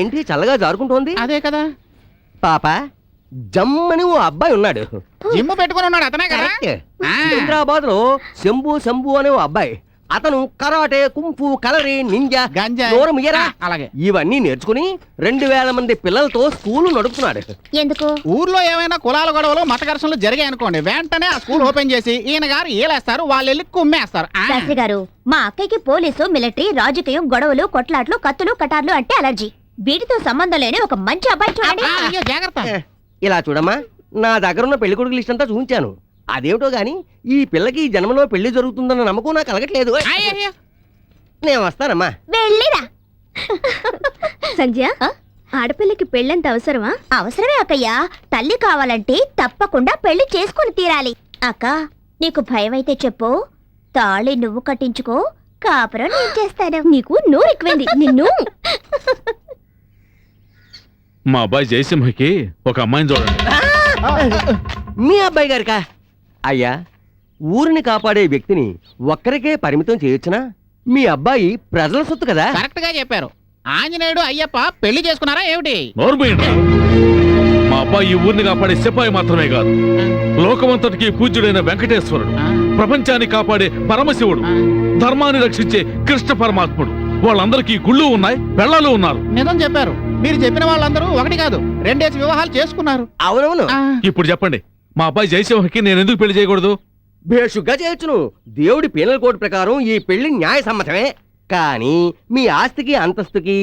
ఏంటి చల్లగా జారుకుంటోంది? అదే కదా పాప జమ్మని ఓ అబ్బాయి ఉన్నాడు. జిమ్ పెట్టుకుని ఉన్నాడు అతనే కదా. హైదరాబాద్ లో శంభు అనే ఓ అబ్బాయి. అతను karate, kung fu, Kalari, ninja, ganja, అలాగే ఇవన్నీ నేర్చుకుని 2000 మంది పిల్లలతో స్కూల్ నడుపుతున్నాడు. ఎందుకు? ఊర్లో ఏమైనా కులాల గొడవలు మత ఘర్షణలు జరిగాయి అనుకోండి, వెంటనే ఆ స్కూల్ ఓపెన్ చేసి ఈయన గారు ఏలేస్తారు, వాళ్ళు వెళ్ళి కుమ్మేస్తారు. శాస్త్రి గారు, మా అక్కయ్యకి పోలీసు, మిలిటరీ, రాజకీయం, గొడవలు, కొట్లాట్లు, కత్తులు, కటార్లు అంటే అలర్జీ. వీటితో సంబంధం లేని ఒక మంచి అబ్బాయి చూడండి. అయ్యో జాగ్రత్త. ఇలా చూడమ్మా, నా దగ్గర ఉన్న పెళ్లి కొడుకు లిస్ట్ అంతా చూపించాను. అదేమిటో గాని ఈ పిల్లకి ఈ జన్మలో పెళ్లి జరుగుతుందన్న నమ్మకం నాకు కలగట్లేదు. నేను వస్తానమ్మా. వెళ్ళిరా. సంధ్య, ఆడపిల్లకి పెళ్ళంత అవసరమా? అవసరమే అక్కయ్య. తల్లి కావాలంటే తప్పకుండా పెళ్లి చేసుకుని తీరాలి. అక్క, నీకు భయం అయితే చెప్పు, తాళి నువ్వు కట్టించుకో, కాపురం నేను చేస్తాను. నీకు నోరు ఎక్కువైంది. నిన్ను మా అబ్బాయి జయసింహకి ఒక అమ్మాయిని చూడండి. మీ అబ్బాయి గారికా? అయ్యా, ఊరిని కాపాడే వ్యక్తిని ఒక్కరికే పరిమితం చేయొచ్చునా? మీ అబ్బాయి ప్రజల సొత్తు కదా. కరెక్ట్ గా చెప్పారు. ఆంజనేయుడు అయ్యప్ప పెళ్లి చేసుకున్నారా ఏమిటి? నోర్మోయండి. మా అబ్బాయి ఈ ఊరిని కాపాడే సిపాయి మాత్రమే కాదు, లోకమంతటికి పూజ్యుడైన వెంకటేశ్వరుడు, ప్రపంచాన్ని కాపాడే పరమశివుడు, ధర్మాన్ని రక్షించే కృష్ణ పరమాత్ముడు. వాళ్ళందరికీ గుళ్ళు ఉన్నాయి, పెళ్ళాలు ఉన్నారు. నిజం చెప్పారు. మీరు చెప్పిన వాళ్ళందరూ ఒకటి కాదు 2 వివాహాలు చేసుకున్నారు. అవునవును. ఇప్పుడు చెప్పండి, మా అబ్బాయి జయసింహకి నేను ఎందుకు పెళ్లి చేయకూడదు? భేషుగ్గా చేయొచ్చును. దేవుడి పీనల్ కోడ్ ప్రకారం ఈ పెళ్లి న్యాయ సమ్మతమే. కానీ మీ ఆస్తికి అంతస్తుకి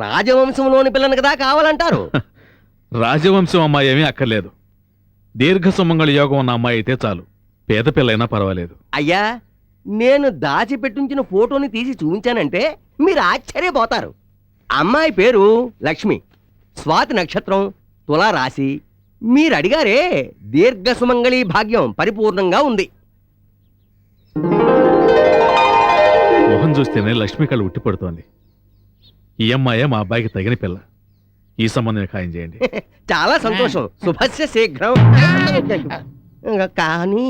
రాజవంశంలోని పిల్లని కదా కావాలంటారు. రాజవంశం అమ్మాయి ఏమీ అక్కర్లేదు. దీర్ఘ సుమంగళ యోగం ఉన్న అమ్మాయి అయితే చాలు. పేద పిల్లైనా పర్వాలేదు. అయ్యా, నేను దాచిపెట్టించిన ఫోటోని తీసి చూపించానంటే మీరు ఆశ్చర్యపోతారు. అమ్మాయి పేరు లక్ష్మి, స్వాతి నక్షత్రం, తులా రాశి. మీరు అడిగారే, దీర్ఘ సుమంగళి భాగ్యం పరిపూర్ణంగా ఉంది. మొహం చూస్తేనే లక్ష్మి కళ్ళు ఉట్టిపడుతోంది. ఈ అమ్మాయే మా అబ్బాయికి తగిన పిల్ల. ఈ సంబంధం ఖాయం చేయండి. చాలా సంతోషం. శుభస్య శీఘ్రం. కానీ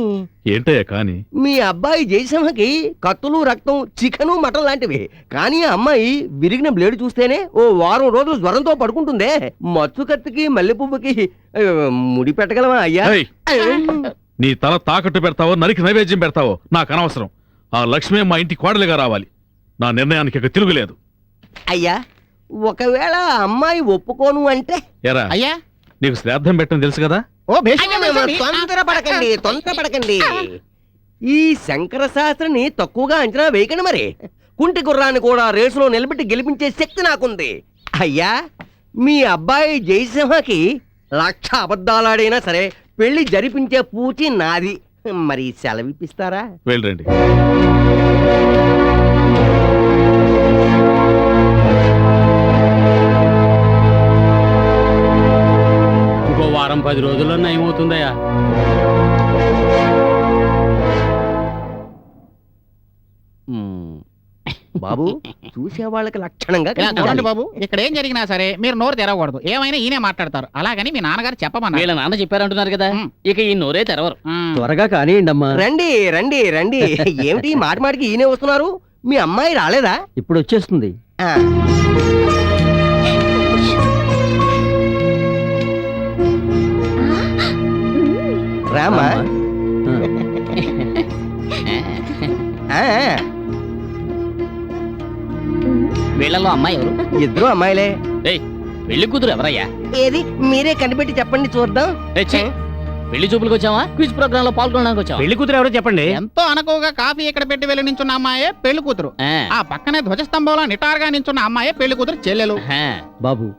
ఏంటయ్యా కానీ? మీ అబ్బాయి జయసింహకి కత్తులు, రక్తం, చికెను, మటన్ లాంటివి. కానీ ఆ అమ్మాయి విరిగిన బ్లేడ్ చూస్తేనే ఓ వారం రోజులు జ్వరంతో పడుకుంటుందే. మచ్చు కత్తికి, మల్లె పువ్వుకి ముడి పెట్టగలమా అయ్యా? నీ తల తాకట్టు పెడతావో, నరికి నైవేద్యం పెడతావో నాకు అనవసరం. ఆ లక్ష్మి మా ఇంటి కోడలిగా రావాలి. నా నిర్ణయానికి ఇక తిరుగులేదు. అయ్యా, ఒకవేళ అమ్మాయి ఒప్పుకోను అంటే? ఎరా అయ్యా, నీకు శ్రాద్ధం పెట్టని తెలుసు కదా. తొందరపడకండి. ఈ శంకర శాస్త్రిని తక్కువగా అంచనా వేయకండి. మరి కుంటి గుర్రాన్ని కూడా రేసులో నిలబెట్టి గెలిపించే శక్తి నాకుంది. అయ్యా, మీ అబ్బాయి జయసింహకి 1,00,000 అబద్ధాలాడైనా సరే పెళ్లి జరిపించే పూచి నాది. మరి సెలవిప్పిస్తారా? వెళ్ళండి. ఇంకో వారం 10 రోజుల్లో నయమవుతుందయ్యా. బాబు, చూసే వాళ్ళకి లక్షణంగా చూడండి బాబు, ఇక్కడ ఏం జరిగినా సరే మీరు నోరు తెరవకూడదు. ఏమైనా ఈయనే మాట్లాడతారు. అలాగని మీ నాన్నగారు చెప్పమన్నారు. వీళ్ళ నాన్న చెప్పారంటున్నారు కదా, ఇక ఈ నోరే తెరవరు. త్వరగా కానివ్వండమ్మా. రండి రండి రండి. ఏమిటి మాటిమాటికి ఈయనే వస్తున్నారు? మీ అమ్మాయి రాలేదా? ఇప్పుడు వచ్చేస్తుంది. రామా. వీళ్ళలో అమ్మాయి ఎవరు? ఇద్దరు అమ్మాయిలే. పెళ్లి కూతురు ఎవరయ్యా? ఏది మీరే కనిపెట్టి చెప్పండి చూద్దాం. పెళ్లి చూపులకు వచ్చావా, క్విజ్ ప్రోగ్రామ్ లో పాల్గొనడానికి వచ్చావా? పెళ్లి కూతురు ఎవరో చెప్పండి. ఎంతో అనుకోగా కాఫీ ఇక్కడ పెట్టి వెళ్ళి నించున్న అమ్మాయే పెళ్లి కూతురు. ఆ పక్కనే ధ్వజస్తంభంలో నిటారుగా నించున్న అమ్మాయే పెళ్లి కూతురు చెల్లెలు. బాబు,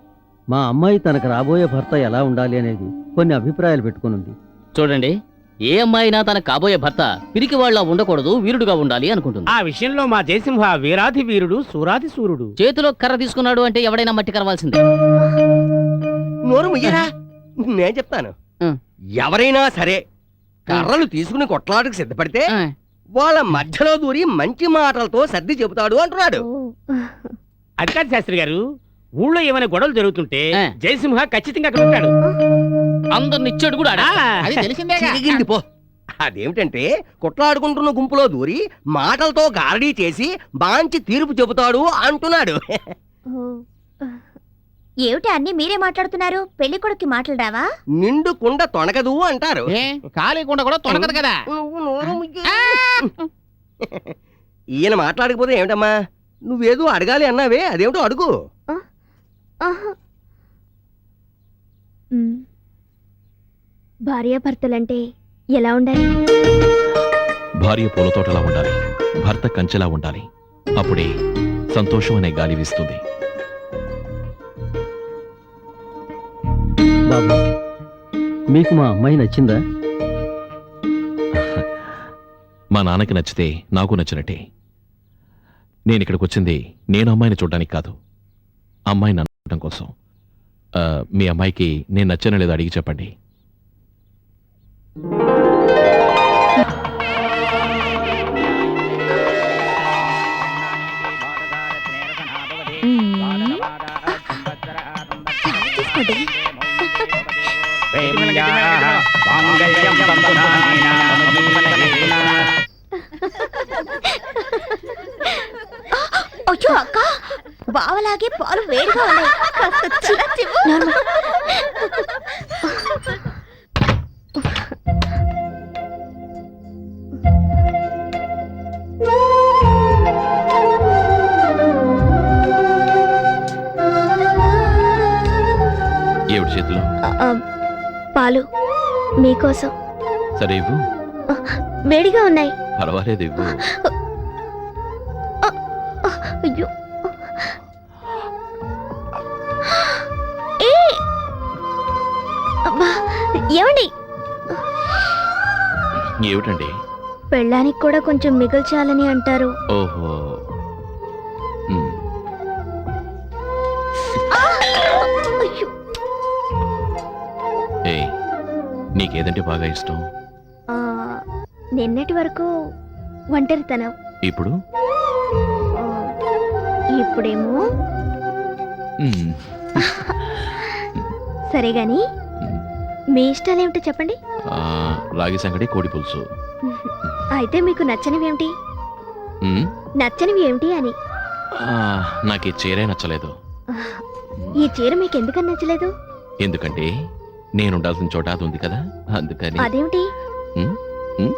మా అమ్మాయి తనకు రాబోయే భర్త ఎలా ఉండాలి అనేది కొన్ని అభిప్రాయాలు పెట్టుకునుంది. చూడండి, ఏ అమ్మాయినా తన కాబోయే భర్త పిరికి వాళ్ళ ఉండకూడదు, వీరుడుగా ఉండాలి అనుకుంటుంది. ఆ విషయంలో మా జయసింహ వీరాధి వీరుడు, సూరాధి సూర్యుడు. చేతిలో కర్ర తీసుకున్నాడు అంటే ఎవడైనా మట్టి కరవాల్సిందే. నోరు ముయ్యరా, నేను చెప్తాను. ఎవరైనా సరే కర్రలు తీసుకుని కొట్లాటకు సిద్ధపడితే వాళ్ళ మధ్యలో దూరి మంచి మాటలతో సర్ది చెబుతాడు అంటున్నాడు. అది కాదు శాస్త్రి గారు, ఊళ్ళో ఏమైనా గొడవలు జరుగుతుంటే జయసింహ ఖచ్చితంగా అక్కడ ఉంటాడు. అందరిని ఇచ్చాడు కూడా. అది తెలిసిందేగా. చిరిగింది పో. అదేమిటంటే కొట్లాడుకుంటున్న గుంపులో దూరి మాటలతో గారడీ చేసి బాంచి తీర్పు చెబుతాడు అంటున్నాడు. ఏమిటి అన్ని మీరే మాట్లాడుతున్నారు? పెళ్లి కొడుక్కి మాట్లాడావా? నిండు కుండ తొణకదు అంటారు. ఏ ఖాళీ కుండ కూడా తొనకదు కదా. నువ్వు నోరు ముయ్యి. ఈయన మాట్లాడకపోతే ఏమిటమ్మా? నువ్వేదో అడగాలి అన్నావే, అదేమిటో అడుగు. ఆహా. భార్యాభర్తలంటే ఎలా ఉండాలి? భార్య పూలతోటలా ఉండాలి, భర్త కంచెలా ఉండాలి. అప్పుడే సంతోషం అనే గాలి వీస్తుంది. బాబు, మీకు మా అమ్మాయి నచ్చిందా? మా నాన్నకి నచ్చితే నాకు నచ్చినట్టే. నేను ఇక్కడికి వచ్చింది నేను అమ్మాయిని చూడడానికి కాదు, అమ్మాయిని అనడం కోసం. మీ అమ్మాయికి నేను నచ్చనే లేదో అడిగి చెప్పండి. తీసుకోండి. అయ్యో అక్క, బావలాగే పాలు వేడిగా ఉన్నాయి. కాస్త చిరాచివ్వు. ఏమిటి చేతిలో? పాలు మీకోసం. సరే ఇవ్వు. వేడిగా ఉన్నాయి. పర్వాలేదు, ఇవ్వు. అయ్యో. అబ్బా, ఏమండి? ఏమిటండి? పెళ్ళానికి కూడా కొంచెం మిగల్చాలని అంటారు. ఓహో. అయ్యో. ఏయ్, నీకేదంటే బాగా ఇష్టం? ఆ, నిన్నటి వరకు ఒంటరితనం. ఇప్పుడు? ఆ, ఇప్పుడేమో మ్మ్. సరే గాని మీ ఇష్టాలేమిటో చెప్పండి. రాగి సంగటి, కోడి పులుసు. అయితే మీకు నచ్చనివి ఏమిటి? మ్మ్? నచ్చనివి ఏమిటి అని. నాకు ఈ చీరే నచ్చలేదు. ఈ చీర మీకు ఎందుకని నచ్చలేదు? ఎందుకంటే నేను ఉండాల్సిన చోట అది ఉంది కదా, అందుకని. అదేమిటి? మ్మ్? మ్మ్?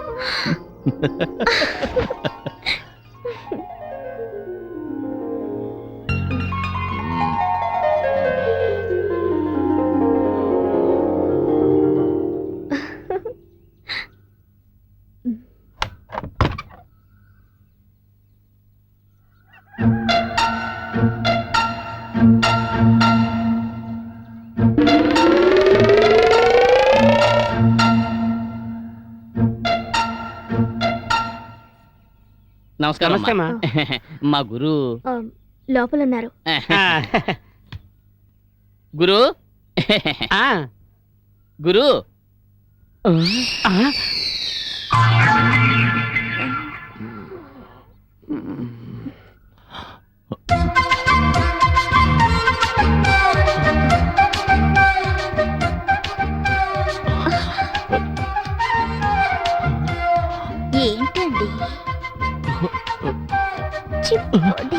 నమస్కారం నమస్తే అమ్మా. అమ్మా. మా గురు ఆ, లోపలున్నారు. గురు ఆ, గురు ఆ, ఏంటండి? చెప్పండి.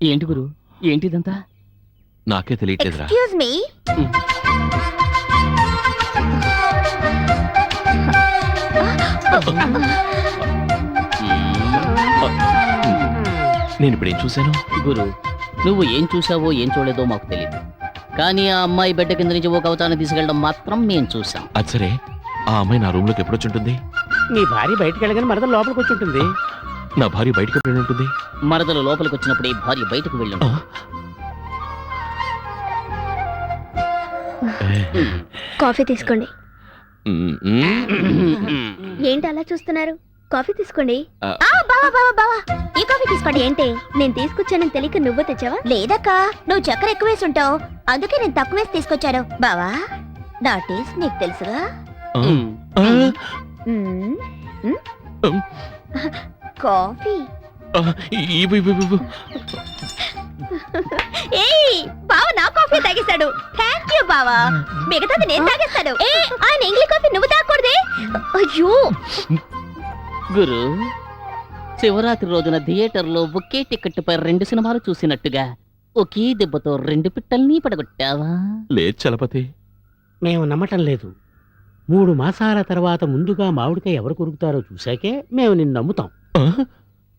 ఏంటి గురు, ఏంటిదంతా? నాకే తెలియట్లేదురా. Excuse me. నేను ఇప్పుడు ఏం చూశాను? గురు, నువ్వు ఏం చూసావో ఏం చూడలేదో మాకు తెలియదు, కానీ ఆ అమ్మాయి బిడ్డ కింద నుంచి ఒక అవతారాన్ని తీసుకెళ్ళడం మాత్రం మేము చూసాం. అది సరే, ఆ అమ్మాయి నా రూమ్ లోకి ఎప్పుడు వచ్చుంటుంది? మీ భార్య బయటికి వెళ్ళగానే మరద లోపలికి వచ్చి ఉంటుంది. నా భార్య బయటకు ఎప్పుడు ఉంటుంది? మరదలు లోపలికి వచ్చినప్పుడు ఈ భార్య బయటకు వెళ్ళి ఆ? కాఫీ తీసుకోండి. మ్మ్, మ్మ్. ఏంటి అలా చూస్తున్నారు? కాఫీ తీసుకోండి. బావా బావా బావా, ఈ కాఫీ తీసుకోండి. ఏంటి, నేను తీసుకొచ్చానని తెలియక నువ్వు తెచ్చావా? లేదక్క, నువ్వు చక్కెర ఎక్కువ వేసి ఉంటావు, అందుకే నేను తక్కువ వేసి తీసుకొచ్చాను. బావా, నా టేస్ట్ నీకు తెలుసుగా. ఆ? ఆ? మ్మ్. మ్మ్. కాఫీ. ఆ, ఇవ్వు, ఇవ్వు, ఇవ్వు. ఏయ్, బావ నా కాఫీ తాగేశాడు. థాంక్స్. థ్యాంక్ యూ బావా మిగతాది నేను తాగేస్తాను ఆయన ఇంగ్లీ కాఫీ నువ్వు తాగకూడదే అయ్యో గురు శివరాత్రి రోజున థియేటర్లో ఒకే టికెట్ పై 2 సినిమాలు చూసినట్టుగా ఒకే దెబ్బతో 2 పిట్టల్ని పడగొట్టావా? లేదు చలపతి. మేము నమ్మటం లేదు. 3 మాసాల తర్వాత ముందుగా మామిడికాయ ఎవరు కొరుకుతారో చూశాకే మేము నిన్ను నమ్ముతాం. ఆ?